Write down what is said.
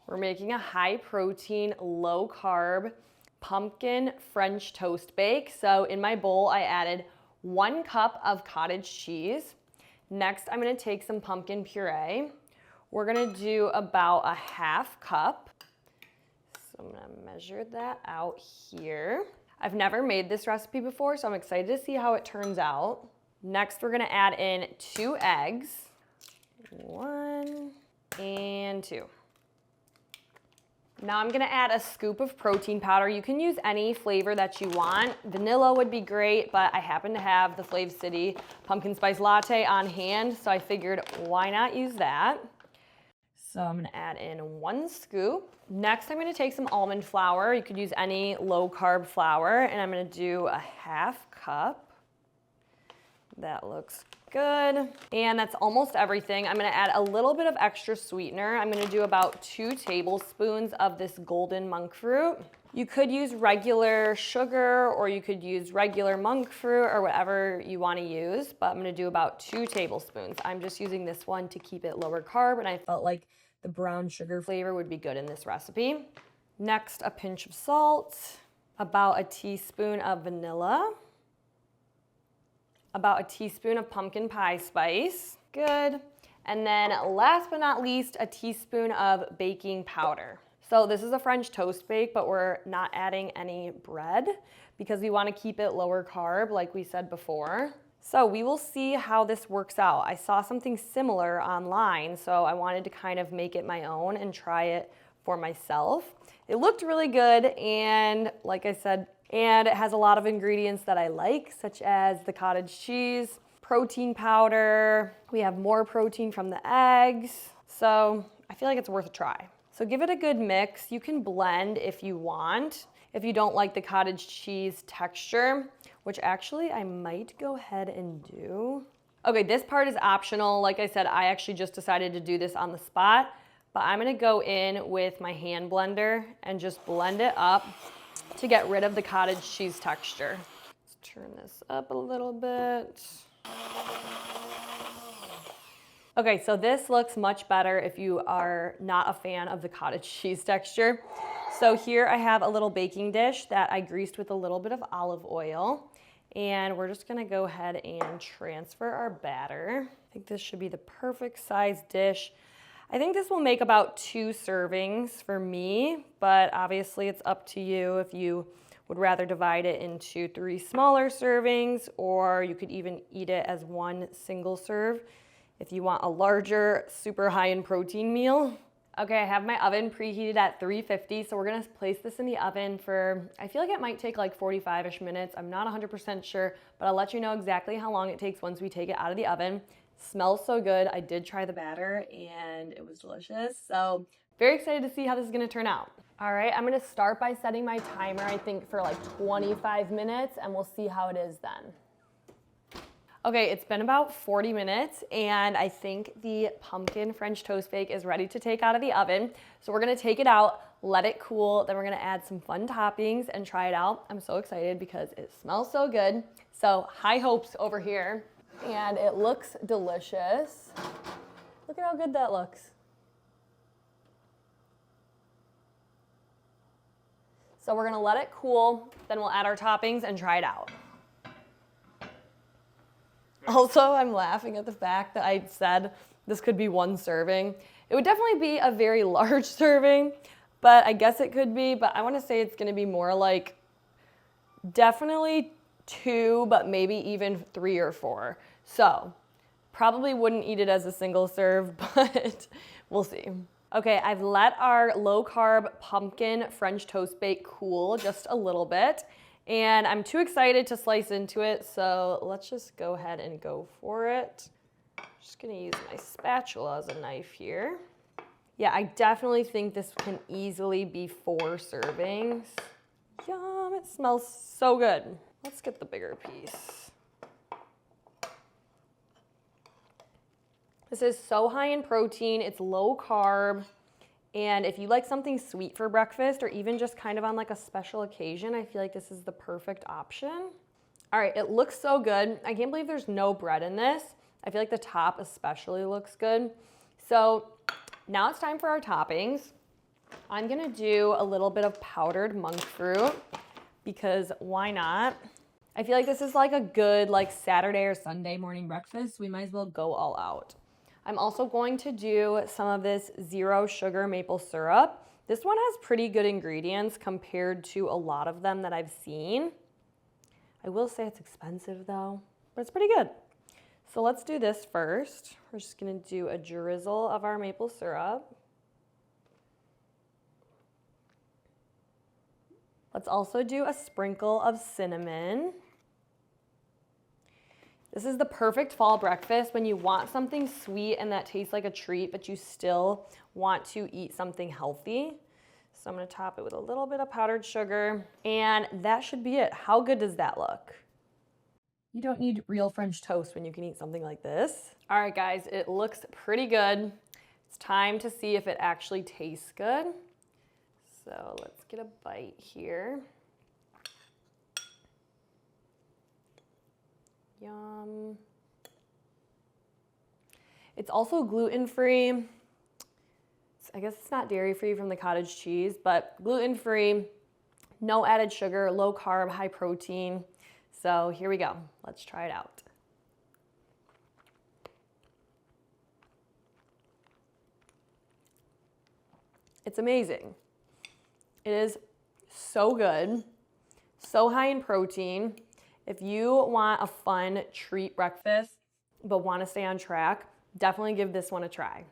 We're making a high protein, low carb, pumpkin French toast bake. So in my bowl, I added 1 cup of cottage cheese. Next, I'm gonna take some pumpkin puree. We're gonna do about a 1/2 cup. So I'm gonna measure that out here. I've never made this recipe before, so I'm excited to see how it turns out. Next, we're gonna add in 2 eggs. 1 and 2. Now I'm gonna add a scoop of protein powder. You can use any flavor that you want. Vanilla would be great, but I happen to have the Flav City pumpkin spice latte on hand, so I figured why not use that. So I'm gonna add in 1 scoop. Next, I'm gonna take some almond flour. You could use any low carb flour, and I'm gonna do a 1/2 cup. That looks good. And that's almost everything. I'm gonna add a little bit of extra sweetener. I'm gonna do about 2 tablespoons of this golden monk fruit. You could use regular sugar or you could use regular monk fruit or whatever you wanna use, but I'm gonna do about 2 tablespoons. I'm just using this one to keep it lower carb, and I felt like the brown sugar flavor would be good in this recipe. Next, a pinch of salt, about a teaspoon of vanilla, about a teaspoon of pumpkin pie spice, good. And then last but not least, a teaspoon of baking powder. So this is a French toast bake, but we're not adding any bread because we wanna keep it lower carb like we said before. So we will see how this works out. I saw something similar online, so I wanted to kind of make it my own and try it for myself. It looked really good, and like I said, and it has a lot of ingredients that I like, such as the cottage cheese, protein powder. We have more protein from the eggs. So I feel like it's worth a try. So give it a good mix. You can blend if you want, if you don't like the cottage cheese texture, which actually I might go ahead and do. Okay, this part is optional. Like I said, I actually just decided to do this on the spot, but I'm gonna go in with my hand blender and just blend it up to get rid of the cottage cheese texture. Let's turn this up a little bit. Okay, so this looks much better if you are not a fan of the cottage cheese texture. So here I have a little baking dish that I greased with a little bit of olive oil. And we're just gonna go ahead and transfer our batter. I think this should be the perfect size dish. I think this will make about 2 servings for me, but obviously it's up to you if you would rather divide it into 3 smaller servings, or you could even eat it as 1 single serve if you want a larger, super high in protein meal. Okay, I have my oven preheated at 350, so we're gonna place this in the oven for, I feel like it might take like 45-ish minutes. I'm not 100% sure, but I'll let you know exactly how long it takes once we take it out of the oven. Smells so good. I did try the batter and it was delicious. So very excited to see how this is gonna turn out. All right, I'm gonna start by setting my timer, I think for like 25 minutes, and we'll see how it is then. Okay, it's been about 40 minutes and I think the pumpkin French toast bake is ready to take out of the oven. So we're gonna take it out, let it cool, then we're gonna add some fun toppings and try it out. I'm so excited because it smells so good. So high hopes over here. And it looks delicious. Look at how good that looks. So we're gonna let it cool, then we'll add our toppings and try it out. Also, I'm laughing at the fact that I said this could be 1 serving. It would definitely be a very large serving, but I guess it could be, but I wanna say it's gonna be more like definitely 2, but maybe even 3 or 4. So probably wouldn't eat it as a single serve, but we'll see. Okay, I've let our low carb pumpkin French toast bake cool just a little bit, and I'm too excited to slice into it, so let's just go ahead and go for it. Just gonna use my spatula as a knife here. Yeah, I definitely think this can easily be 4 servings. Yum, it smells so good. Let's get the bigger piece. This is so high in protein, it's low carb, and if you like something sweet for breakfast or even just kind of on like a special occasion, I feel like this is the perfect option. All right, it looks so good. I can't believe there's no bread in this. I feel like the top especially looks good. So now it's time for our toppings. I'm gonna do a little bit of powdered monk fruit because why not? I feel like this is like a good like Saturday or Sunday morning breakfast. We might as well go all out. I'm also going to do some of this zero sugar maple syrup. This one has pretty good ingredients compared to a lot of them that I've seen. I will say it's expensive though, but it's pretty good. So let's do this first. We're just gonna do a drizzle of our maple syrup. Let's also do a sprinkle of cinnamon. This is the perfect fall breakfast when you want something sweet and that tastes like a treat, but you still want to eat something healthy. So I'm gonna top it with a little bit of powdered sugar, and that should be it. How good does that look? You don't need real French toast when you can eat something like this. All right, guys, it looks pretty good. It's time to see if it actually tastes good. So let's get a bite here. Yum. It's also gluten-free. I guess it's not dairy-free from the cottage cheese, but gluten-free, no added sugar, low carb, high protein. So here we go. Let's try it out. It's amazing. It is so good, so high in protein. If you want a fun treat breakfast, but want to stay on track, definitely give this one a try.